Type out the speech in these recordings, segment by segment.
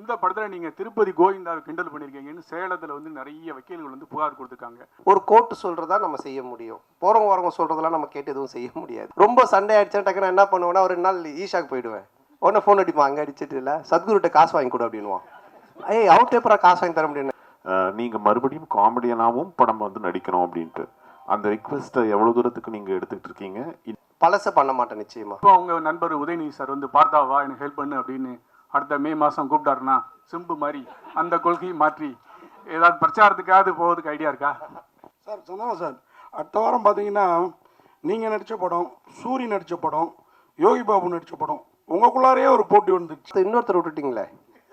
இந்த படத்தில் நீங்கள் திருப்பதி கோவிந்தாவை கிண்டல் பண்ணியிருக்கீங்கன்னு சேலத்தில் வந்து நிறைய வக்கீல்கள் வந்து புகார் கொடுத்துருக்காங்க. ஒரு கோர்ட்டு சொல்கிறதா நம்ம செய்ய முடியும், போகிறவங்க வரவங்க சொல்கிறதெல்லாம் நம்ம கேட்டு எதுவும் செய்ய முடியாது. ரொம்ப சண்டை ஆகிடுச்சா டக்குன்னு என்ன பண்ணுவேன்னா ஒரு 2 நாள் ஈஷாக்கு போயிடுவேன். உடனே ஃபோன் அடிப்பான், அங்கே அடிச்சிட்டு இல்லை சத்குருட்ட காசு வாங்கி கொடு அப்படின்வான். ஏய் அவர்கிட்ட எப்பறம் காசு வாங்கி தர முடியும். நீங்கள் மறுபடியும் காமெடியனாகவும் படம் வந்து நடிக்கணும் அப்படின்ட்டு அந்த ரிக்வெஸ்ட்டை எவ்வளோ தூரத்துக்கு நீங்கள் எடுத்துக்கிட்டு இருக்கீங்க? பழசை பண்ண மாட்டேன் நிச்சயமாக. இப்போ அவங்க நண்பர் உதயநிதி சார் வந்து பார்த்தாவா எனக்கு ஹெல்ப் பண்ணு அப்படின்னு அடுத்த மே மாதம் கூப்பிட்டாருன்னா சிம்பு மாதிரி அந்த கொள்கையை மாற்றி ஏதாவது பிரச்சாரத்துக்காவது போகிறதுக்கு ஐடியா இருக்கா சார்? சொன்னாங்க சார், அடுத்த வாரம் பார்த்தீங்கன்னா நீங்கள் நடித்த படம், சூரி நடித்த படம், யோகி பாபு நடித்த படம், உங்களுக்குள்ளாரே ஒரு போட்டி வந்துச்சு. இன்னொருத்தர் விட்டுட்டீங்களே,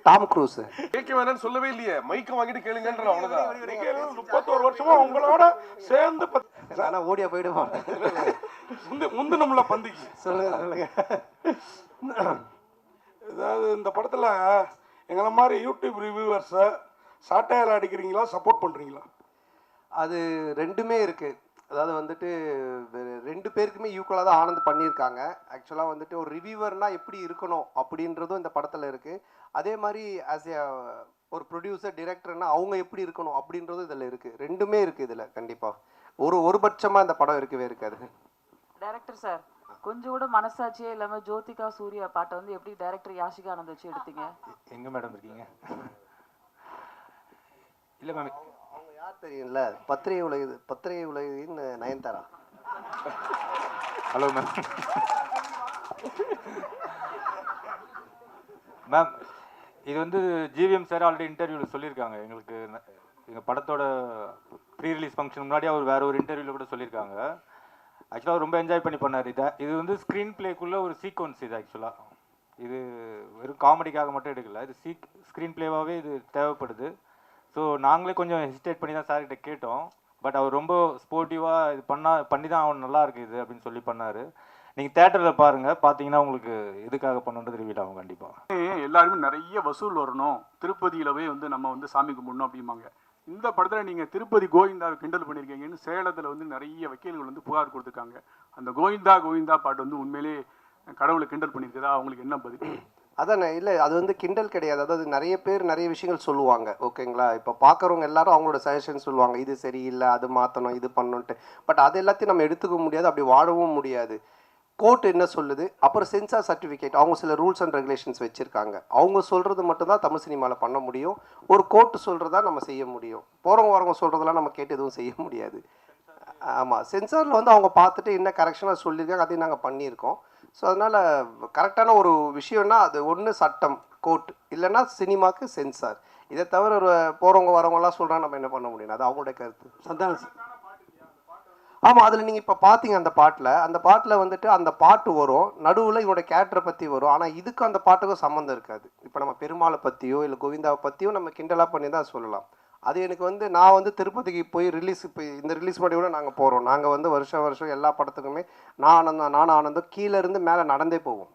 டாம் க்ரூஸ். கேட்க வேணாம்னு சொல்லவே இல்லையே, மைக்க வாங்கிட்டு கேளுங்கன்ற அவ்வளவுதான். 31 வருஷமா உங்களோட சேர்ந்து ஆனால் ஓடியா போயிடுவான் முந்து நம்மள பந்திக்கு. சொல்லுங்க சொல்லுங்க. அதாவது இந்த படத்தில் எங்களை மாதிரி யூடியூப் ரிவ்யூவர்ஸை சாட்டையால் அடிக்கிறீங்களா, சப்போர்ட் பண்ணுறீங்களா? அது ரெண்டுமே இருக்குது. அதாவது வந்துட்டு 2 பேருக்குமே ஈக்குவலாக தான் ஆனந்த் பண்ணியிருக்காங்க. ஆக்சுவலாக வந்துட்டு ஒரு ரிவ்யூவர்னால் எப்படி இருக்கணும் அப்படின்றதும் இந்த படத்தில் இருக்குது. அதே மாதிரி ஆஸ் ஏ ஒரு ப்ரொடியூசர் டிரெக்டர்னா அவங்க எப்படி இருக்கணும் அப்படின்றதும் இதில் இருக்குது. ரெண்டுமே இருக்குது இதில். கண்டிப்பாக ஒரு பட்சமாக இந்த படம் இருக்கவே இருக்காது. டைரக்டர் சார், கொஞ்சம் கூட மனசாட்சியே இல்லாம ஜோதிகா சூர்யா பாட்டை வந்து எப்படி டைரக்டர் யாஷிகா ஆனந்த் வச்சு எடுத்தீங்க? எங்க மேடம் இருக்கீங்க? இல்ல மேம், அவங்க யார் தெரியும்ல, பத்திரிகை உலகின் நயன்தாரா. Hello ma'am. மேம், இது வந்து ஜிவிஎம் சார் ஆல்ரெடி இன்டர்வியூவில் சொல்லியிருக்காங்க. எங்களுக்கு எங்கள் படத்தோட ப்ரீ ரிலீஸ் ஃபங்க்ஷன் முன்னாடி அவர் வேற ஒரு இன்டர்வியூவில் கூட சொல்லியிருக்காங்க. ஆக்சுவலாக ரொம்ப என்ஜாய் பண்ணி பண்ணார். இது வந்து ஸ்க்ரீன் பிளேக்குள்ளே ஒரு சீக்வன்ஸ். இது ஆக்சுவலாக இது வெறும் காமெடிக்காக மட்டும் எடுக்கல, இது ஸ்க்ரீன் பிளேவாகவே இது தேவைப்படுது. ஸோ நாங்களே கொஞ்சம் ஹெசிடேட் பண்ணி தான் சார்கிட்ட கேட்டோம். பட் அவர் ரொம்ப ஸ்போர்ட்டிவாக இது பண்ணி தான் அவன் நல்லா இருக்குது இது அப்படின்னு சொல்லி பண்ணார். நீங்கள் தேட்டரில் பாருங்கள், பார்த்தீங்கன்னா உங்களுக்கு எதுக்காக பண்ணுன்றது ரிவீல் ஆகும் கண்டிப்பாக. எல்லாருமே நிறைய வசூல் வரணும், திருப்பதியிலவே வந்து நம்ம வந்து சாமி கும்பிடணும் அப்படிம்பாங்க. இந்த படத்தில் நீங்கள் திருப்பதி கோவிந்தாவை கிண்டல் பண்ணியிருக்கீங்கன்னு சேலத்தில் வந்து நிறைய வக்கீல்கள் வந்து புகார் கொடுத்துருக்காங்க. அந்த கோவிந்தா பாட்டு வந்து உண்மையிலே கடவுளை கிண்டல் பண்ணியிருக்குதா? அவங்களுக்கு என்ன பதில்? அதான் இல்லை, அது வந்து கிண்டல் கிடையாது. அதாவது நிறைய பேர் நிறைய விஷயங்கள் சொல்லுவாங்க, ஓகேங்களா? இப்போ பார்க்குறவங்க எல்லாரும் அவங்களோட சஜஷன் சொல்லுவாங்க, இது சரியில்லை, அது மாற்றணும், இது பண்ணணுன்ட்டு. பட் அது எல்லாத்தையும் நம்ம எடுத்துக்க முடியாது, அப்படி வாழவும் முடியாது. கோர்ட் என்ன சொல்லுது, அப்புறம் சென்சார் சர்டிஃபிகேட், அவங்க சில ரூல்ஸ் அண்ட் ரெகுலேஷன்ஸ் வச்சுருக்காங்க. அவங்க சொல்கிறது மட்டும்தான் தமிழ் சினிமாவில் பண்ண முடியும். ஒரு கோர்ட்டு சொல்கிறதா நம்ம செய்ய முடியும். போகிறவங்க வரவங்க சொல்கிறதெல்லாம் நம்ம கேட்டு எதுவும் செய்ய முடியாது. ஆமாம், சென்சாரில் வந்து அவங்க பார்த்துட்டு என்ன கரெக்ஷனாக சொல்லியிருக்காங்க, அதையும் நாங்கள் பண்ணியிருக்கோம். ஸோ அதனால் கரெக்டான ஒரு விஷயம்னா அது ஒன்று சட்டம், கோர்ட், இல்லைன்னா சினிமாவுக்கு சென்சார். இதை தவிர ஒரு போகிறவங்க வரவங்கலாம் சொல்கிறாங்க, நம்ம என்ன பண்ண முடியும்? அது அவங்களுடைய கருத்து. சந்தானம் சார். ஆமாம், அதில் நீங்கள் இப்போ பார்த்தீங்க அந்த பாட்டில் வந்துட்டு அந்த பாட்டு வரும், நடுவில் இவனோட கேரக்டரை பற்றி வரும். ஆனால் இதுக்கும் அந்த பாட்டுக்கும் சம்மந்தம் இருக்காது. இப்போ நம்ம பெருமாளை பற்றியோ இல்லை கோவிந்தாவை பற்றியோ நம்ம கிண்டலாக பண்ணி தான் சொல்லலாம். அது எனக்கு வந்து நான் வந்து திருப்பதிக்கு போய் இப்போ இந்த ரிலீஸ் பண்ணி கூட நாங்கள் போகிறோம். நாங்கள் வந்து வருஷம் எல்லா படத்துக்குமே நானும் ஆனந்தும் கீழே இருந்து மேலே நடந்தே போவோம்.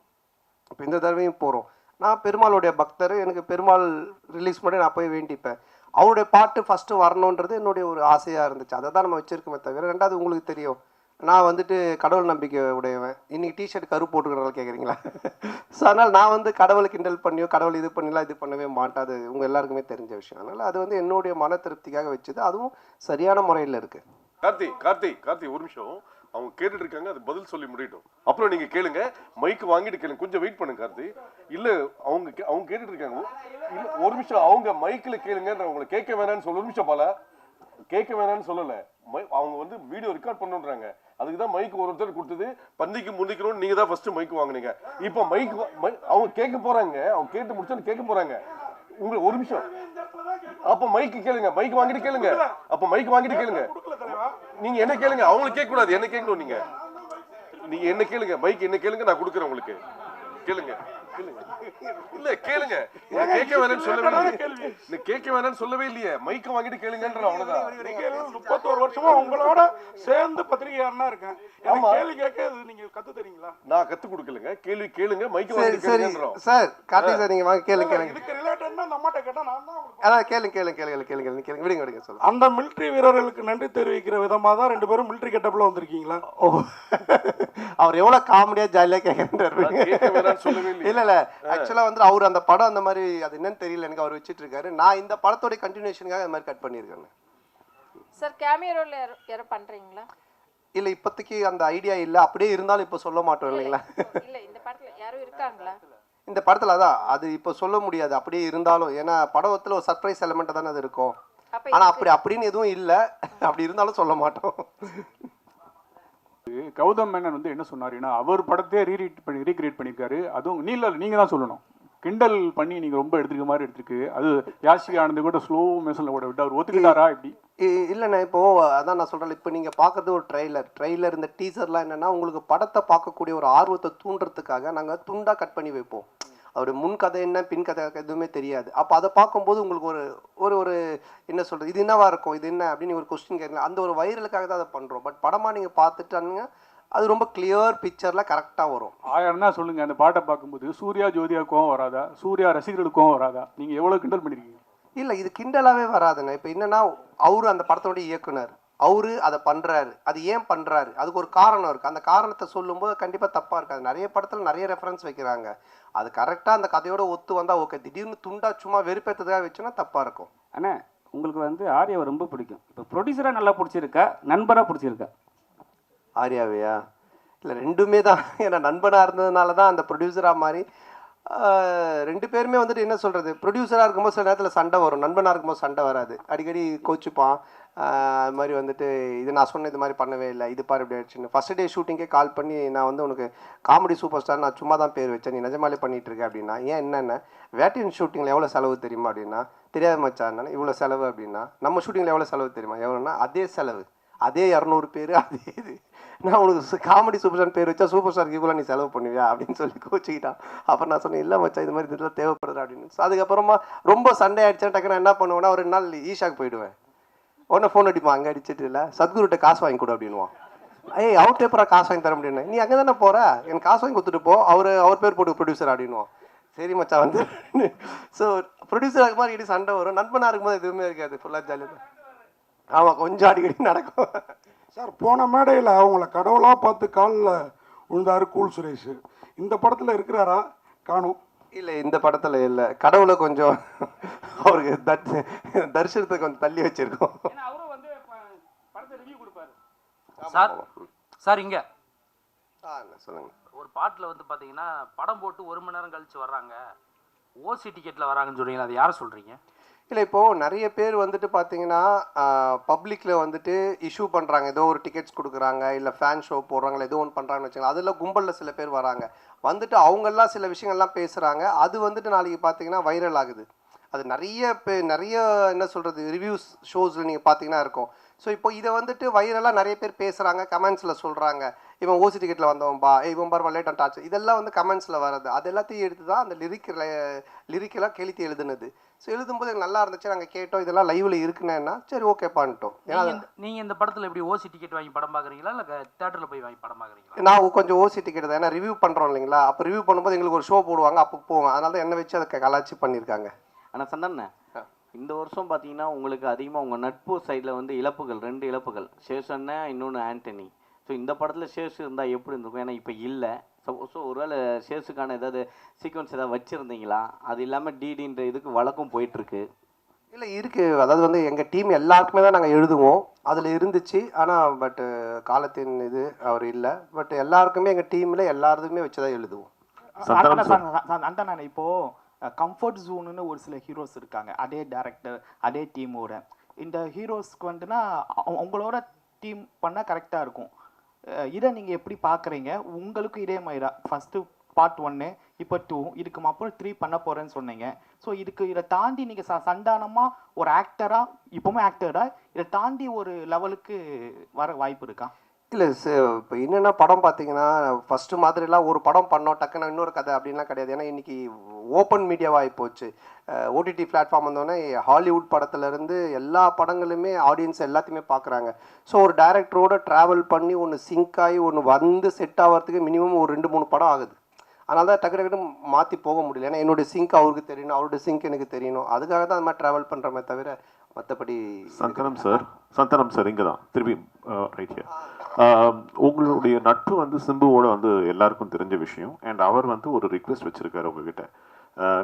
இப்போ இந்த தடவையும் போகிறோம். நான் பெருமாளுடைய பக்தர், எனக்கு பெருமாள் ரிலீஸ் பண்ணி நான் போய் வேண்டிப்பேன். அவருடைய பாட்டு ஃபஸ்ட்டு வரணுன்றது என்னுடைய ஒரு ஆசையாக இருந்துச்சு. அதை தான் நம்ம வச்சுருக்கோமே தவிர. ரெண்டாவது உங்களுக்கு தெரியும், நான் வந்துட்டு கடவுள் நம்பிக்கை உடையவன். இன்றைக்கி டிஷர்ட் கரு போட்டுக்கிறனால கேட்குறீங்களா? ஸோ அதனால் நான் வந்து கடவுளை கிண்டல் பண்ணியோ கடவுள் இது பண்ணலாம் இது பண்ணவே மாட்டேன். அது உங்கள் எல்லாருக்குமே தெரிஞ்ச விஷயம். அதனால் அது வந்து என்னுடைய மன திருப்திக்காக வச்சுது. அதுவும் சரியான முறையில் இருக்குது. கார்த்தி ஒரு நிமிஷம், அவங்க கேட்டுட்டு இருக்காங்க, அது பதில் சொல்லி முடியட்டும், அப்புறம் நீங்க கேளுங்க. மைக் வாங்கிட்டு கேளுங்க, கொஞ்சம் வெயிட் பண்ணுங்க கார்த்தி. இல்ல அவங்க கேட்டுட்டு இருக்காங்க, இல்ல ஒரு நிமிஷம், அவங்க மைக்ல கேளுங்க. அவங்களை கேட்க வேணாம்னு சொல்ல, ஒரு நிமிஷம் பால, கேட்க வேணாம்னு சொல்லல. அவங்க வந்து வீடியோ ரெக்கார்ட் பண்ணுன்றாங்க. அதுக்கு தான் மைக் ஒருத்தர் கொடுத்தது. பந்திக்கு முந்திக்கணும்னு நீங்க தான் ஃபர்ஸ்ட் மைக் வாங்குனீங்க. இப்போ மைக் அவங்க கேட்க போறாங்க, அவங்க கேட்டு முடிச்சு கேட்க போறாங்க. உங்களுக்கு ஒரு நிமிஷம், அப்ப மைக் கேளுங்க, மைக் வாங்கிட்டு கேளுங்க. அப்ப மைக் வாங்கிட்டு கேளுங்க. நீங்க என்ன கேளுங்க, அவங்களுக்கு கேட்க கூடாது, என்ன கேட்கணும். நீங்க என்ன கேளுங்க, மைக் என்ன கேளுங்க, நான் கொடுக்குறேன் உங்களுக்கு. கேளுங்க. இல்ல கேளுங்க, கேட்க வேணாம்னு சொல்லவே இல்லையே. கேட்க வேணாம்னு சொல்லவே இல்லையே, மைக்க வாங்கிட்டு கேளுங்கன்ற அவ்வளவுதான். 31 வருஷமா உங்களோட சேர்ந்து பத்திரிகையாளனா இருக்கேன். கேள்வி கேட்க நீங்க கத்து தரீங்களா? நான் கத்து கொடுக்கலங்க, கேள்வி கேளுங்க, மைக்க வாங்கிட்டு கேளுங்கன்றோம். சார் கார்த்திக் சார், நீங்க வாங்க கேளுங்க. இதுக்கு ரிலேட்டட்னா நம்மட்ட கேட்டா நான் தான் அதான் கேளுங்க விடுங்க சொல்லுங்க. அந்த மிலிட்ரி வீரர்களுக்கு நன்றி தெரிவிக்கிற விதமாக தான் 2 பேரும் மிலிட்ரி கெட்டப்பில் வந்திருக்கீங்களா? ஓ, அவர் எவ்வளோ காமெடியாக ஜாலியாக கேட்குறாரு. கேட்க வேணாம்னு சொல்லவே இல்லை. இல்லை ஆக்சுவலாக வந்து அவர் அந்த படம் அந்த மாதிரி அது என்னன்னு தெரியல எனக்கு, அவர் வச்சுட்டு இருக்காரு. நான் இந்த படத்தோட கண்டினியூஷனுக்காக அது மாதிரி கட் பண்ணியிருக்கேன். சார் கேமியோ ரோல் யாரோ பண்றீங்களா? இல்லை இப்போதைக்கு அந்த ஐடியா இல்லை, அப்படியே இருந்தாலும் இப்போ சொல்ல மாட்டோம் இல்லைங்களா? இல்ல இந்த படத்துல யாரும் இருக்காங்களா? இந்த படத்தில் அதான் அது இப்போ சொல்ல முடியாது அப்படியே இருந்தாலும், ஏன்னா படத்தில் ஒரு சர்ப்ரைஸ் எலமெண்ட் தானே அது இருக்கும். ஆனால் அப்படின்னு எதுவும் இல்லை, அப்படி இருந்தாலும் சொல்ல மாட்டோம். கௌதம் மேனன் வந்து என்ன சொன்னாருன்னா, அவர் படத்தையே ரீக்ரியேட் பண்ணியிருக்காரு. அதுவும் நீங்க தான் சொல்லணும். கிண்டல் பண்ணி நீங்க ரொம்ப எடுத்துக்க மாதிரி எடுத்துருக்கு. அது யாஷிகா ஆனந்த் கூட ஸ்லோ மோஷன்ல ஓட விட்டு அவர் ஒத்துக்கிட்டாரா இப்படி? இல்லைண்ணா, இப்போ அதான் நான் சொல்கிறேன், இப்போ நீங்கள் பார்க்குறது ஒரு ட்ரெய்லர் இந்த டீசர்லாம் என்னென்னா உங்களுக்கு படத்தை பார்க்கக்கூடிய ஒரு ஆர்வத்தை தூண்டுறதுக்காக நாங்கள் துண்டாக கட் பண்ணி வைப்போம். அவருடைய முன் கதை என்ன பின் கதை எதுவுமே தெரியாது. அப்போ அதை பார்க்கும்போது உங்களுக்கு ஒரு ஒரு என்ன சொல்கிறது, இது என்னவா இருக்கும், இது என்ன அப்படின்னு ஒரு கொஸ்டின் கேட்கலாம். அந்த ஒரு வைரலுக்காக தான் அதை பண்ணுறோம். பட் படமாக நீங்கள் பார்த்துட்டானுங்க அது ரொம்ப கிளியர் பிக்சரில் கரெக்டாக வரும். 1000 தான் சொல்லுங்கள். அந்த பாட்டை பார்க்கும்போது சூர்யா ஜோதியாவுக்கும் வராதா, சூர்யா ரசிகர்களுக்கும் வராதா? நீங்கள் எவ்வளோ கிண்டல் பண்ணியிருக்கீங்க? இல்லை இது கிண்டலாகவே வராதுண்ணே. இப்போ என்னென்னா அவரு அந்த படத்தோடைய இயக்குனர், அவரு அதை பண்ணுறாரு. அது ஏன் பண்ணுறாரு, அதுக்கு ஒரு காரணம் இருக்குது. அந்த காரணத்தை சொல்லும்போது கண்டிப்பாக தப்பாக இருக்காது. நிறைய படத்தில் நிறைய ரெஃபரன்ஸ் வைக்கிறாங்க. அது கரெக்டாக அந்த கதையோட ஒத்து வந்தால் ஓகே. திடீர்னு துண்டா சும்மா வெறுப்பேற்றதுக்காக வச்சோன்னா தப்பாக இருக்கும். அண்ணா உங்களுக்கு வந்து ஆர்யாவை ரொம்ப பிடிக்கும். இப்போ ப்ரொடியூசராக நல்லா பிடிச்சிருக்கா, நண்பராக பிடிச்சிருக்கா? ஆர்யாவையா? இல்லை ரெண்டுமே தான். ஏன்னா நண்பனாக இருந்ததுனால தான் அந்த ப்ரொடியூசராக மாதிரி 2 பேருமே வந்துட்டு என்ன சொல்கிறது, ப்ரொடியூசராக இருக்கும்போது சில நேரத்தில் சண்டை வரும், நண்பனாக இருக்கும்போது சண்டை வராது. அடிக்கடி கோச்சுப்பான். அது மாதிரி வந்துட்டு இது நான் சொன்ன இது மாதிரி பண்ணவே இல்லை, இது பாரு இப்படி ஆயிடுச்சுன்னு. ஃபஸ்ட் டே ஷூட்டிங்கே கால் பண்ணி நான் வந்து உனக்கு காமெடி சூப்பர் ஸ்டார் நான் சும்மா தான் பேர் வச்சேன், நீ நிஜமாலே பண்ணிகிட்டு இருக்க அப்படின்னா. ஏன் என்னென்ன வேட்டியன் ஷூட்டிங்கில் எவ்வளோ செலவு தெரியுமா அப்படின்னா, தெரியாத மச்சான் இவ்வளோ செலவு அப்படின்னா. நம்ம ஷூட்டிங்கில் எவ்வளோ செலவு தெரியுமா, எவ்வளோன்னா அதே செலவு, அதே 200 பேர், அதே இது. நான் உனக்கு காமெடி சூப்பர் ஸ்டார் பேர் வச்சா சூப்பர் ஸ்டாருக்கு இவ்வளோ நீ செலவு பண்ணுவியா அப்படின்னு சொல்லி கோச்சிக்கிட்டான். அப்புறம் நான் சொன்னேன் இல்லை மச்சா இது மாதிரி இதெல்லாம் தேவைப்படுது அப்படின்னு. அதுக்கப்புறமா ரொம்ப சண்டை ஆகிடுச்சேன். டக்குன்னு என்ன பண்ணுவேன்னா ஒரு 2 நாள் ஈஷாக்கு போயிடுவேன். உடனே ஃபோன் அடிப்பான், அங்கே அடிச்சிட்டு இல்லை சத்குருட்ட காசு வாங்கி கொடு அப்படின்வான். அவர் பேப்பரா காசு வாங்கி தர முடியும்னு, நீ அங்கே தானே போகிற, எனக்கு காசு வாங்கி கொடுத்துட்டு போ, அவர் பேர் போட்டு ப்ரொடியூசர் அப்படின்வான். சரி மச்சா வந்து. ஸோ ப்ரொடியூசர் ஆகும் மாதிரி இடி சண்டை வரும், நண்பனாக இருக்கும்போது எதுவுமே இருக்காது, ஃபுல்லாக ஜாலியாக தான். ஆமாம் கொஞ்சம் அடிக்கடி நடக்கும். சார் போன மேடையில் அவங்கள கடவுளாக பார்த்து காலில் விழுந்தாரு கூல் சுரேஷ். இந்த படத்தில் இருக்கிறாரா? காணும். இல்லை இந்த படத்தில் இல்லை, கடவுளை கொஞ்சம் அவருக்கு தரிசனத்தை கொஞ்சம் தள்ளி வச்சிருக்கோம். சார் இங்கே சொல்லுங்க. ஒரு பாட்டில் வந்து பார்த்தீங்கன்னா படம் போட்டு 1 மணி நேரம் கழிச்சு வர்றாங்க, ஓசி டிக்கெட்டில் வராங்கன்னு சொல்றீங்களா, அது யாரை சொல்கிறீங்க? இல்லை இப்போது நிறைய பேர் வந்துட்டு பார்த்தீங்கன்னா பப்ளிக்கில் வந்துட்டு இஷ்யூ பண்ணுறாங்க, ஏதோ ஒரு டிக்கெட்ஸ் கொடுக்குறாங்க, இல்லை ஃபேன் ஷோ போடுறாங்களா, ஏதோ ஒன்று பண்ணுறாங்கன்னு வச்சுக்கலாம். அதில் கும்பலில் சில பேர் வராங்க, வந்துட்டு அவங்கெல்லாம் சில விஷயங்கள்லாம் பேசுகிறாங்க. அது வந்துட்டு நாளைக்கு பார்த்தீங்கன்னா வைரல் ஆகுது. அது நிறைய என்ன சொல்கிறது ரிவ்யூஸ் ஷோஸில் நீங்கள் பார்த்தீங்கன்னா இருக்கும். ஸோ இப்போ இதை வந்துட்டு வைரலாக நிறைய பேர் பேசுகிறாங்க, கமெண்ட்ஸில் சொல்கிறாங்க, இவன் ஓசி டிக்கெட்டில் வந்தவன்பா, இவன் பார் லேட் அண்ட் டாச், இதெல்லாம் வந்து கமெண்ட்ஸில் வர்றது. அது எல்லாத்தையும் எடுத்து தான் அந்த லிரிக்கெல்லாம் கெளுத்தி எழுதுனது. ஸோ எழுதும்போது எனக்கு நல்லா இருந்துச்சு, நாங்கள் கேட்டோம், இதெல்லாம் லைவில் இருக்குன்னா சரி ஓகே பண்ணிட்டோம். ஏன்னா நீங்கள் இந்த படத்தில் எப்படி ஓசி டிக்கெட் வாங்கி படம் பார்க்குறீங்களா இல்லை தேட்டரில் போய் வாங்கி படம் பார்க்குறீங்களா? நான் கொஞ்சம் ஓசி டிக்கெட் தான், ஏன்னா ரிவ்யூ பண்ணுறோம் இல்லைங்களா, அப்போ ரிவ்யூ பண்ணும்போது எங்களுக்கு ஒரு ஷோ போடுவாங்க, அப்போ போவோம். அதனால தான் என்ன வச்சு அதை கலாச்சி பண்ணியிருக்காங்க. ஆனால் சந்தண்ணே இந்த வருஷம் பார்த்தீங்கன்னா உங்களுக்கு அதிகமாக உங்கள் நட்பு சைடில் வந்து இழப்புகள் 2 இழப்புகள், சேஷன்னா இன்னொன்று ஆண்டனி. ஸோ இந்த படத்தில் சேஷ் இருந்தால் எப்படி இருந்திருக்கும்? ஏன்னா இப்போ இல்லை. ஸோ ஒருவேளை சேஷுக்கான ஏதாவது சீக்வன்ஸ் ஏதாவது வச்சுருந்தீங்களா? அது இல்லாமல் டிடின்ற இதுக்கு வழக்கம் போயிட்டுருக்கு. இல்லை இருக்குது, அதாவது வந்து எங்கள் டீம் எல்லாருக்குமே தான் நாங்கள் எழுதுவோம், அதில் இருந்துச்சு. ஆனால் பட்டு காலத்தின் இது அவர் இல்லை. பட் எல்லாருக்குமே எங்கள் டீமில் எல்லாருமே வச்சு தான் எழுதுவோம். அந்த நான் இப்போது கம்ஃபர்ட் ஜோனுன்னு ஒரு சில ஹீரோஸ் இருக்காங்க, அதே டேரக்டர் அதே டீமோட. இந்த ஹீரோஸ்க்கு வந்துன்னா உங்களோட டீம் பண்ணால் கரெக்டாக இருக்கும். இதை நீங்கள் எப்படி பார்க்குறீங்க? உங்களுக்கு இதே மாதிரி ஃபஸ்ட்டு பார்ட் 1, இப்போ 2, இதுக்கு அப்புறம் 3 பண்ண போகிறேன்னு சொன்னீங்க. ஸோ இதை தாண்டி நீங்கள் சண்டானமாக ஒரு ஆக்டராக, இப்போவுமே ஆக்டராக இதை தாண்டி ஒரு லெவலுக்கு வர வாய்ப்பு இருக்கா? இல்லை இப்போ என்னென்னா படம் பார்த்தீங்கன்னா ஃபஸ்ட்டு மாதிரிலாம் ஒரு படம் பண்ணோம் டக்குன்னு இன்னொரு கதை அப்படின்லாம் கிடையாது. ஏன்னா இன்றைக்கி ஓப்பன் மீடியாவாகி போச்சு. ஓடிடி பிளாட்ஃபார்ம் வந்தோடனே ஹாலிவுட் படத்துலேருந்து எல்லா படங்களுமே ஆடியன்ஸ் எல்லாத்தையுமே பார்க்குறாங்க. ஸோ ஒரு டைரக்டரோட ட்ராவல் பண்ணி ஒன்று சிங்க் ஆகி ஒன்று வந்து செட் ஆகிறதுக்கு மினிமம் ஒரு 2-3 படம் ஆகுது. அதனால தான் டக்கு டக்குன்னு மாற்றி போக முடியல. ஏன்னா என்னுடைய சிங்க் அவருக்கு தெரியணும், அவருடைய சிங்க் எனக்கு தெரியணும். அதுக்காக தான் அந்த மாதிரி ட்ராவல் பண்ணுறமே தவிர மற்றபடி. சந்தனம் சார் இங்கே தான் திருப்பி ரைட் ஹியர். உங்களுடைய நட்பு வந்து சிம்புவோட வந்து எல்லாருக்கும் தெரிஞ்ச விஷயம். அண்ட் அவர் வந்து ஒரு ரிக்வெஸ்ட் வச்சுருக்காரு உங்ககிட்ட,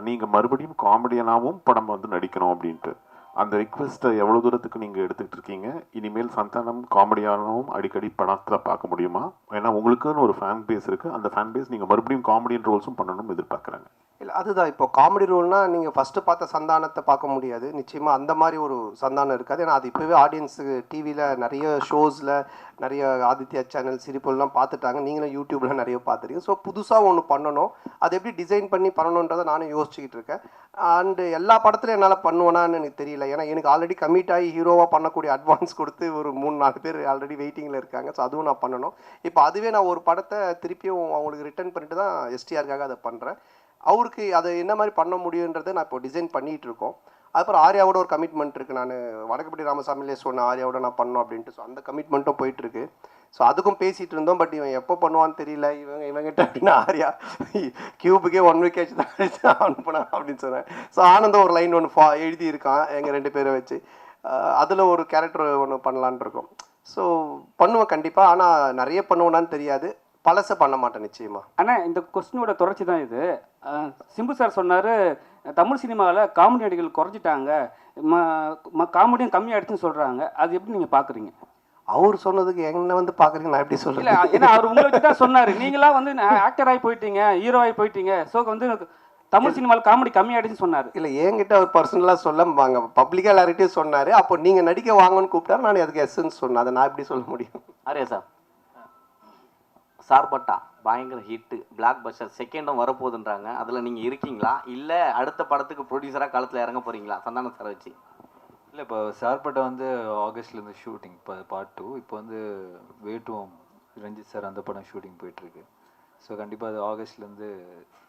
நீங்கள் மறுபடியும் காமெடியனாகவும் படம் வந்து நடிக்கணும் அப்படின்ட்டு. அந்த ரிக்வெஸ்ட்டை எவ்வளோ தூரத்துக்கு நீங்கள் எடுத்துக்கிட்டு இருக்கீங்க? இனிமேல் சந்தானம் காமெடியானவும் அடிக்கடி படத்தில் பார்க்க முடியுமா? ஏன்னா உங்களுக்குன்னு ஒரு ஃபேன் பேஸ் இருக்குது, அந்த ஃபேன் பேஸ் நீங்கள் மறுபடியும் காமெடியன் ரோல்ஸும் பண்ணணும்னு எதிர்பார்க்குறாங்க. இல்லை அதுதான், இப்போ காமெடி ரோல்னால் நீங்கள் ஃபஸ்ட்டு பார்த்த சந்தானத்தை பார்க்க முடியாது நிச்சயமாக. அந்த மாதிரி ஒரு சந்தானம் இருக்காது. ஏன்னா அது இப்போவே ஆடியன்ஸுக்கு டிவியில் நிறைய ஷோஸில் நிறைய ஆதித்யா சேனல் சிரிப்பெல்லாம் பார்த்துட்டாங்க, நீங்களும் யூடியூப்பில் நிறைய பார்த்துருக்கீங்க. ஸோ புதுசாக ஒன்று பண்ணணும், அது எப்படி டிசைன் பண்ணி பண்ணணுன்றதை நானும் யோசிச்சுக்கிட்டு இருக்கேன். அண்டு எல்லா படத்துலையும் என்னால் பண்ணுவேனான்னு எனக்கு தெரியல. ஏன்னா எனக்கு ஆல்ரெடி கமிட் ஆகி ஹீரோவாக பண்ணக்கூடிய அட்வான்ஸ் கொடுத்து ஒரு 3-4 பேர் ஆல்ரெடி வெயிட்டிங்கில் இருக்காங்க. ஸோ அதுவும் நான் பண்ணணும். இப்போ அதுவே நான் ஒரு படத்தை திருப்பியும் அவங்களுக்கு ரிட்டர்ன் பண்ணிட்டு தான் எஸ்டிஆருக்காக அதை பண்ணுறேன். அவருக்கு அதை என்ன மாதிரி பண்ண முடியுன்றதை நான் இப்போ டிசைன் பண்ணிகிட்டு இருக்கோம். அதுக்கப்புறம் ஆர்யாவோட ஒரு கமிட்மெண்ட் இருக்குது. நான் வடக்குப்பட்டி ராமசாமிலே சொன்னேன் ஆர்யாவோட நான் பண்ணோம் அப்படின்ட்டு. ஸோ அந்த கமிட்மெண்ட்டும் போயிட்டுருக்கு. ஸோ அதுக்கும் பேசிகிட்டு இருந்தோம். பட் இவன் எப்போ பண்ணுவான்னு தெரியல. இவங்கிட்ட அப்படின்னா ஆர்யா கியூபுக்கே 1 week ஆச்சு தான் அனுப்புனா அப்படின்னு சொன்னேன். ஸோ ஆனந்தம் ஒரு லைன் ஒன்று எழுதியிருக்கான் எங்கள் 2 பேரை வச்சு. அதில் ஒரு கேரக்டர் ஒன்று பண்ணலான் இருக்கோம். ஸோ பண்ணுவேன் கண்டிப்பாக. ஆனால் நிறைய பண்ணுவேனான்னு தெரியாது, பழசை பண்ண மாட்டேன் நிச்சயமா. ஆனால் இந்த கொஸ்டினோட தொடர்ச்சி தான் இது. சிம்பு சார் சொன்னார் தமிழ் சினிமாவில் காமெடி நடிகர்கள் குறைஞ்சிட்டாங்க, காமெடியும் கம்மியாகிடுச்சுன்னு சொல்கிறாங்க. அது எப்படி நீங்கள் பார்க்குறீங்க? அவர் சொன்னதுக்கு என்ன வந்து பார்க்குறீங்க, நான் எப்படி சொல்ல? இல்லை, ஏன்னா அவர் உங்களை வச்சு தான் சொன்னார். நீங்களாம் வந்து ஆக்டர் ஆகி போயிட்டீங்க, ஹீரோ ஆகி போயிட்டீங்க, ஸோ வந்து தமிழ் சினிமாவில் காமெடி கம்மியாகிடுச்சுன்னு சொன்னார். இல்லை, என்கிட்ட அவர் பர்சனலாக சொல்ல வாங்க, பப்ளிக்காக எல்லார்கிட்டையும் சொன்னார். அப்போ நீங்கள் நடிக்க வாங்கன்னு கூப்பிட்டாரு, நான் அதுக்கு எஸ்ன்னு சொன்னேன். அதை நான் எப்படி சொல்ல முடியும்? ஆரியா சார், சார்பட்டா பயங்கர ஹிட்டு, பிளாக் பஸ்டர், செகண்டும் வரப்போகுதுன்றாங்க. அதில் நீங்கள் இருக்கீங்களா, இல்லை அடுத்த படத்துக்கு ப்ரொடியூசராக களத்தில் இறங்க போகிறீங்களா சந்தானம் சாரை வச்சு? இல்லை, இப்போ சார்பட்டா வந்து ஆகஸ்ட்லேருந்து ஷூட்டிங், இப்போ பார்ட் 2. இப்போ வந்து வேட்டுவோம் ரஞ்சித் சார் அந்த படம் ஷூட்டிங் போயிட்டுருக்கு. ஸோ கண்டிப்பாக அது ஆகஸ்ட்லேருந்து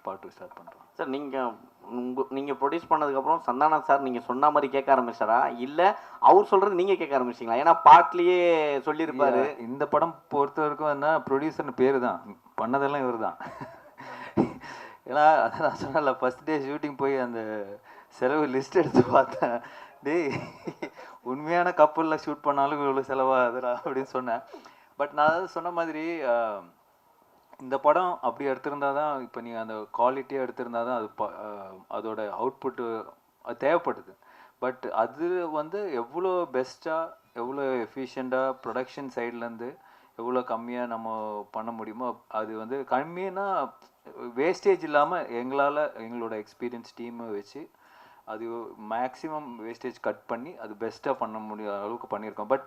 பார்ட் 2 ஸ்டார்ட் பண்ணுறோம். சார் நீங்கள் ப்ரொடியூஸ் பண்ணதுக்கப்புறம் சந்தானம் சார் நீங்கள் சொன்ன மாதிரி கேட்க ஆரம்பிச்சாரா, இல்லை அவர் சொல்கிறது நீங்கள் கேட்க ஆரம்பிச்சிங்களா? ஏன்னா பாட்லேயே சொல்லியிருப்பாரு. இந்த படம் பொறுத்த வரைக்கும் என்ன, ப்ரொடியூசர்னு பேர் தான், பண்ணதெல்லாம் இவர் தான். ஏன்னா நான் சொன்னல, ஃபஸ்ட் டே ஷூட்டிங் போய் அந்த செலவு லிஸ்ட் எடுத்து பார்த்தேன். டேய், உண்மையான கப்பலில் ஷூட் பண்ணாலும் இவ்வளோ செலவாகுதுடா அப்படின்னு சொன்னேன். பட் நான் அதாவது சொன்ன மாதிரி இந்த படம் அப்படி எடுத்திருந்தா தான், இப்போ நீங்கள் அந்த குவாலிட்டியாக எடுத்திருந்தா தான் அது அதோட அவுட்புட்டு தேவைப்படுது. பட் அது வந்து எவ்வளோ பெஸ்ட்டாக, எவ்வளோ எஃபிஷியண்ட்டாக ப்ரொடக்ஷன் சைட்லேருந்து எவ்வளோ கம்மியாக நம்ம பண்ண முடியுமோ, அது வந்து கம்மியாக வேஸ்டேஜ் இல்லாமல் எங்களால் எங்களோட எக்ஸ்பீரியன்ஸ் டீமை வச்சு அது மேக்ஸிமம் வேஸ்டேஜ் கட் பண்ணி அது பெஸ்ட்டாக பண்ண முடிய அளவுக்கு பண்ணியிருக்கோம். பட்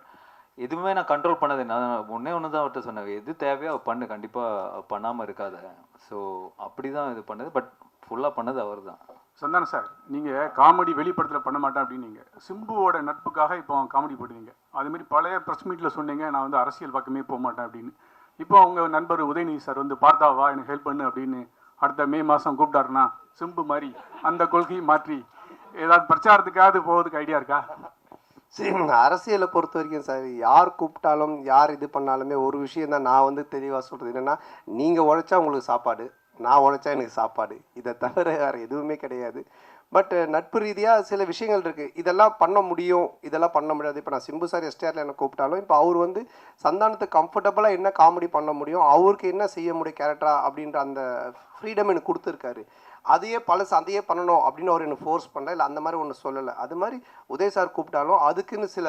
எதுவுமே நான் கண்ட்ரோல் பண்ணது, நான் ஒன்று தான் அவர்கிட்ட சொன்னேன், எது தேவையோ பண்ணு, கண்டிப்பாக பண்ணாமல் இருக்காத. ஸோ அப்படி தான் இது பண்ணது. பட் ஃபுல்லாக பண்ணது அவர் தான். சந்தானம் சார், நீங்கள் காமெடி வெளிப்படத்தில் பண்ண மாட்டேன் அப்படின்னீங்க, சிம்புவோட நட்புக்காக இப்போ காமெடி போடுவீங்க. அதுமாரி பழைய ப்ரெஸ் மீட்டில் சொன்னீங்க நான் வந்து அரசியல் பக்கமே போக மாட்டேன் அப்படின்னு. இப்போ அவங்க நண்பர் உதயநிதி சார் வந்து பார்த்தாவா எனக்கு ஹெல்ப் பண்ணு அப்படின்னு அடுத்த மே மாதம் கூப்பிட்டாருன்னா சிம்பு மாதிரி அந்த கொள்கையை மாற்றி ஏதாவது பிரச்சாரத்துக்காவது போகிறதுக்கு ஐடியா இருக்கா? சரி, அரசியலை பொறுத்த வரைக்கும் சார், யார் கூப்பிட்டாலும் யார் இது பண்ணாலுமே ஒரு விஷயம் தான் நான் வந்து தெளிவாக சொல்கிறது என்னென்னா, நீங்கள் உழைச்சா உங்களுக்கு சாப்பாடு, நான் உழைச்சா எனக்கு சாப்பாடு, இதை தவிர வேறு எதுவுமே கிடையாது. பட் நட்பு ரீதியாக சில விஷயங்கள் இருக்குது, இதெல்லாம் பண்ண முடியும், இதெல்லாம் பண்ண முடியாது. இப்போ நான் சிம்பு சார் எஸ்டிஆரில் என்ன கூப்பிட்டாலும் இப்போ அவர் வந்து சந்தானத்துக்கு கம்ஃபர்டபுளாக என்ன காமெடி பண்ண முடியும், அவருக்கு என்ன செய்ய முடியும் கேரக்டரா அப்படின்ற அந்த ஃப்ரீடம் எனக்கு கொடுத்துருக்காரு. அதையே பழசு அதையே பண்ணணும் அப்படின்னு அவர் எனக்கு ஃபோர்ஸ் பண்ணல, இல்லை அந்த மாதிரி ஒன்று சொல்லலை. அது மாதிரி உதய் சார் கூப்பிட்டாலும் அதுக்குன்னு சில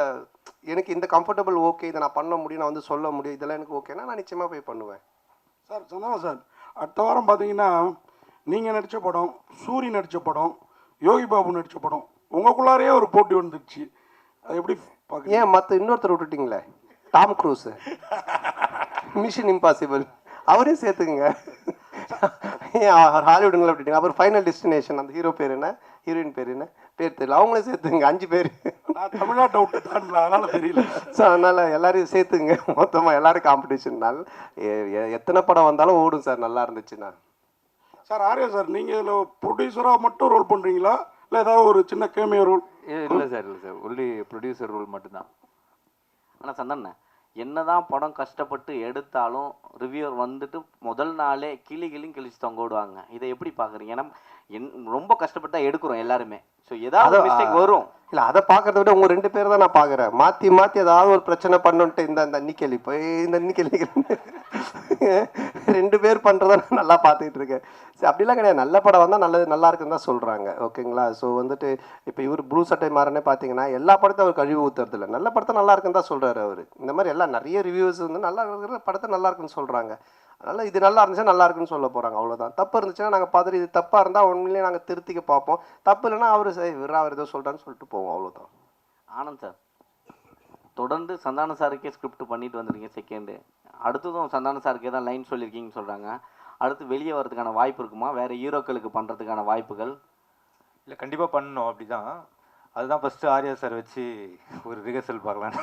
எனக்கு இந்த கம்ஃபர்டபுள் ஓகே, இதை நான் பண்ண முடியும், நான் வந்து சொல்ல முடியும், இதெல்லாம் எனக்கு ஓகேனா நான் நிச்சயமாக போய் பண்ணுவேன். சார் சந்தானம் சார், அடுத்த வாரம் பார்த்தீங்கன்னா நீங்கள் நடித்த படம், சூரி நடித்த படம், யோகி பாபு நடித்த படம், உங்களுக்குள்ளாரையே ஒரு போட்டி வந்துடுச்சு. அது எப்படி பார்க்க? ஏன் மற்ற இன்னொருத்தர் விட்டுட்டிங்களே, டாம் க்ரூஸ், மிஷன் இம்பாசிபிள், அவரையும் சேர்த்துக்குங்க. ஏன் ஹாலிவுட்டுங்களை விட்டுட்டீங்க? அப்புறம் ஃபைனல் டெஸ்டினேஷன், அந்த ஹீரோ பேர் என்ன, ஹீரோயின் பேர் என்ன, பேர் தெரியல, அவங்களே சேர்த்துங்க. 5 பேர். நான் தமிழ்நாட்டை விட்டு தாண்டல, அதனால் தெரியல. ஸோ அதனால் எல்லாரையும் சேர்த்துங்க, மொத்தமாக எல்லோரும் காம்படிஷன்னால எத்தனை படம் வந்தாலும் ஓடும் சார், நல்லா இருந்துச்சுன்னா. சார் ஆர்யா சார், நீங்கள் இதில் ப்ரொடியூசராக மட்டும் ரோல் பண்ணுறீங்களா, இல்லை ஏதாவது ஒரு சின்ன கேமியோ ரோல்? இல்லை சார், இல்லை சார், ஒன்லி ப்ரொடியூசர் ரோல் மட்டும்தான். ஆனால் சந்தானண்ணே, என்னதான் படம் கஷ்டப்பட்டு எடுத்தாலும் ரிவ்யூவர் வந்துட்டு முதல் நாளே கிழிச்சு தொங்க விடுவாங்க. இதை எப்படி பார்க்குறீங்க? ஏன்னா ரொம்ப கஷ்டப்பட்டு தான் எடுக்கிறோம் எல்லாருமே. ஸோ ஏதாவது மிஸ்டேக் வரும். இல்லை, அதை பார்க்கறத விட உங்கள் 2 பேர் தான் நான் பார்க்குறேன். மாற்றி ஏதாவது ஒரு பிரச்சனை பண்ணுன்ட்டு இந்த இன்னிக்கேள்வி போய் இந்த இன்னிக்கேள்வி 2 பேர் பண்ணுறத நான் நல்லா பார்த்துக்கிட்டு இருக்கேன். சரி, அப்படிலாம் கிடையாது. நல்ல படம் வந்தால் நல்லா இருக்குன்னு தான் சொல்கிறாங்க. ஓகேங்களா? ஸோ வந்துட்டு இப்போ இவர் ப்ளூ சட்டை மாறனே பார்த்தீங்கன்னா எல்லா படத்தையும் அவர் கழுவி ஊற்றுறதில்ல. நல்ல படத்தை நல்லா இருக்குன்னு தான் சொல்கிறாரு அவர். இந்த மாதிரி எல்லாம் நிறைய ரிவ்யூஸ் வந்து நல்லா இருக்கிற படத்தை நல்லா இருக்குன்னு சொல்கிறாங்க. அதனால் இது நல்லா இருந்துச்சுன்னா நல்லா இருக்குன்னு சொல்ல போகிறாங்க, அவ்வளோதான். தப்பு இருந்துச்சுன்னா நாங்கள் பார்த்துட்டு இது தப்பாக இருந்தால் உண்மையிலேயே நாங்கள் திருத்திக்க பார்ப்போம். தப்பு இல்லைன்னா அவர் சரி அவர் ஏதோ சொல்கிறான்னு சொல்லிட்டு போவோம், அவ்வளோதான். ஆனந்த் சார், தொடர்ந்து சந்தான சாருக்கே ஸ்கிரிப்ட் பண்ணிட்டு வந்துருக்கீங்க செகண்டு. அடுத்ததும் சந்தான சாருக்கே தான் லைன் சொல்லியிருக்கீங்கன்னு சொல்கிறாங்க. அடுத்து வெளியே வரதுக்கான வாய்ப்பு இருக்குமா? வேறு ஹீரோக்களுக்கு பண்ணுறதுக்கான வாய்ப்புகள்? இல்லை, கண்டிப்பாக பண்ணணும். அப்படி தான். அதுதான் ஃபஸ்ட்டு ஆர்யா சார் வச்சு ஒரு ரிஹர்சல் பார்க்கலாம்.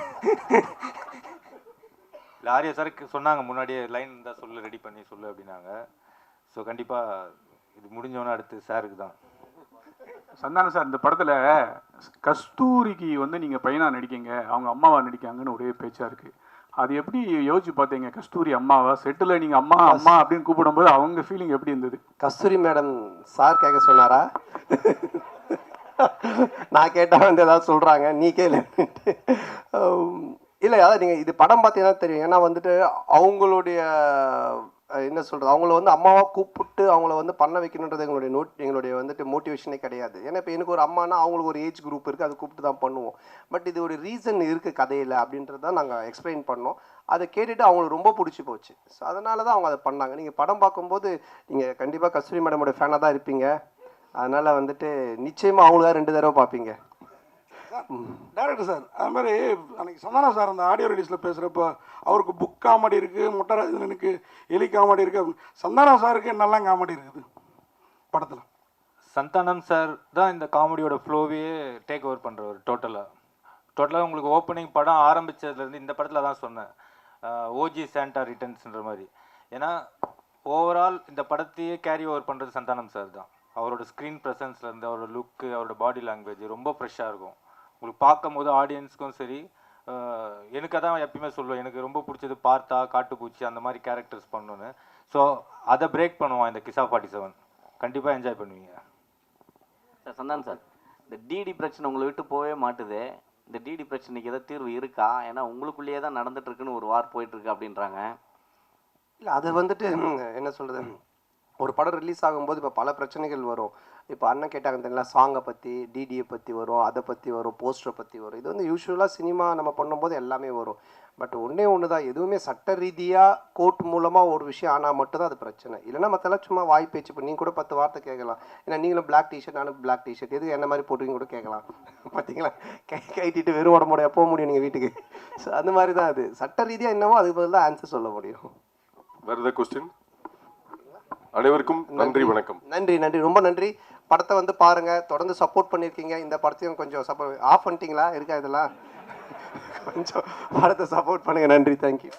இல்லை, ஆர்யா சாருக்கு சொன்னாங்க முன்னாடியே லைன் தான் சொல்லு, ரெடி பண்ணி சொல்லு அப்படின்னாங்க. ஸோ கண்டிப்பாக இது முடிஞ்சோன்னே அடுத்து சாருக்கு தான். சந்தானம் சார், இந்த படத்தில் கஸ்தூரிக்கு வந்து நீங்கள் பையனாக நடிக்கீங்க, அவங்க அம்மாவா நடிக்காங்கன்னு ஒரே பேச்சாக இருக்குது. அது எப்படி யோசிச்சு பார்த்தீங்க? கஸ்தூரி அம்மாவா செட்டில் நீங்கள் அம்மா அம்மா அப்படின்னு கூப்பிடும்போது அவங்க ஃபீலிங் எப்படி இருந்தது? கஸ்தூரி மேடம் சார் கேட்க சொன்னாரா? நான் கேட்டால் வந்து ஏதாவது சொல்கிறாங்க, நீ கேளு. இல்லை, அதான் நீங்கள் இது படம் பார்த்தீங்கன்னா தெரியும். ஏன்னா வந்துட்டு அவங்களுடைய என்ன சொல்கிறது, அவங்கள வந்து அம்மாவாக கூப்பிட்டு அவங்கள வந்து பண்ண வைக்கணுன்றது எங்களுடைய வந்துட்டு மோட்டிவேஷனே கிடையாது. ஏன்னா இப்போ எனக்கு ஒரு அம்மானா அவங்களுக்கு ஒரு ஏஜ் குரூப் இருக்குது, அதை கூப்பிட்டு தான் பண்ணுவோம். பட் இது ஒரு ரீசன் இருக்குது கதையில் அப்படின்றது தான் நாங்கள் எக்ஸ்பிளைன் பண்ணோம். அதை கேட்டுட்டு அவங்களுக்கு ரொம்ப பிடிச்சி போச்சு. ஸோ அதனால தான் அவங்க அதை பண்ணாங்க. நீங்கள் படம் பார்க்கும்போது நீங்கள் கண்டிப்பாக கஸ்தூரி மேடமோட ஃபேனாக தான் இருப்பீங்க. அதனால் வந்துட்டு நிச்சயமாக அவங்களுக்காக 2 தடவை பார்ப்பீங்க. டேரக்டர் சார், அது மாதிரி அன்றைக்கி சந்தானம் சார் அந்த ஆடியோ ரிலீஸில் பேசுகிறப்போ அவருக்கு புக் காமெடி இருக்குது, முட்டராஜனுக்கு எலி காமெடி இருக்குது. சந்தானம் சாருக்கு என்னெல்லாம் காமெடி இருக்குது படத்தில்? சந்தானம் சார் தான் இந்த காமெடியோட ஃப்ளோவே டேக் ஓவர் பண்ணுறவர். டோட்டலாக உங்களுக்கு ஓப்பனிங் படம் ஆரம்பித்ததுலேருந்து இந்த படத்தில் தான் சொன்னேன், ஓஜி சாண்டா ரிட்டர்ன்ஸ்ன்ற மாதிரி. ஏன்னா ஓவரால் இந்த படத்தையே கேரி ஓவர் பண்ணுறது சந்தானம் சார் தான். அவரோட ஸ்க்ரீன் ப்ரெசன்ஸ்லேருந்து அவரோட லுக்கு, அவரோட பாடி லாங்குவேஜ் ரொம்ப ஃப்ரெஷ்ஷாக இருக்கும். உங்களுக்கு பார்க்கும் போது ஆடியன்ஸுக்கும் சரி, எனக்கு அதான் எப்பயுமே சொல்லுவேன், எனக்கு ரொம்ப பிடிச்சது பார்த்தா காட்டுப்பூச்சி அந்த மாதிரி கேரக்டர்ஸ் பண்ணணுன்னு. ஸோ அதை பிரேக் பண்ணுவான் இந்த கிசா 47. கண்டிப்பாக என்ஜாய் பண்ணுவீங்க சார். சந்தானம் சார், இந்த டிடி பிரச்சனை உங்களை விட்டு போகவே மாட்டுது. இந்த டிடி பிரச்சனைக்கு ஏதாவது தீர்வு இருக்கா? ஏன்னா உங்களுக்குள்ளேயே தான் நடந்துட்டு இருக்குன்னு ஒரு வார் போயிட்டுருக்கு அப்படின்றாங்க. இல்லை, அது வந்துட்டு என்ன சொல்கிறது, ஒரு படம் ரிலீஸ் ஆகும்போது இப்போ பல பிரச்சனைகள் வரும். இப்போ அண்ணன் கேட்டாங்க தெரியல, சாங்கை பற்றி, டிடியை பற்றி வரும், அதை பற்றி வரும், போஸ்டரை பற்றி வரும். இது வந்து யூஸ்வலாக சினிமா நம்ம பண்ணும்போது எல்லாமே வரும். பட் ஒன்று தான், எதுவுமே சட்ட ரீதியாக கோர்ட் மூலமாக ஒரு விஷயம் ஆனால் மட்டும்தான் அது பிரச்சனை. இல்லைன்னா மற்றெல்லாம் சும்மா வாய் பேச்சு. இப்போ நீங்கள் கூட 10 வார்த்தை கேட்கலாம். ஏன்னா நீங்களும் பிளாக் டிஷர்ட், நானும் பிளாக் டிஷர்ட், எதுக்கு என்ன மாதிரி போட்டுவீங்க கூட கேட்கலாம். பார்த்தீங்களா, கைட்டிட்டு வெறும் உடம்புடைய போக முடியும் நீங்கள் வீட்டுக்கு. ஸோ அந்த மாதிரி தான் அது. சட்ட ரீதியாக என்னவோ அதுக்கு பதில் தான் ஆன்சர் சொல்ல முடியும். வேறு ஏதாவது கொஸ்டின்? அனைவருக்கும் நன்றி, வணக்கம். நன்றி, ரொம்ப நன்றி. படத்தை வந்து பாருங்கள், தொடர்ந்து சப்போர்ட் பண்ணியிருக்கீங்க. இந்த படத்தையும் கொஞ்சம் ஆஃப் பண்ணிட்டீங்களா இருக்கா இதெல்லாம்? கொஞ்சம் படத்தை சப்போர்ட் பண்ணுங்கள். நன்றி, தேங்க்யூ.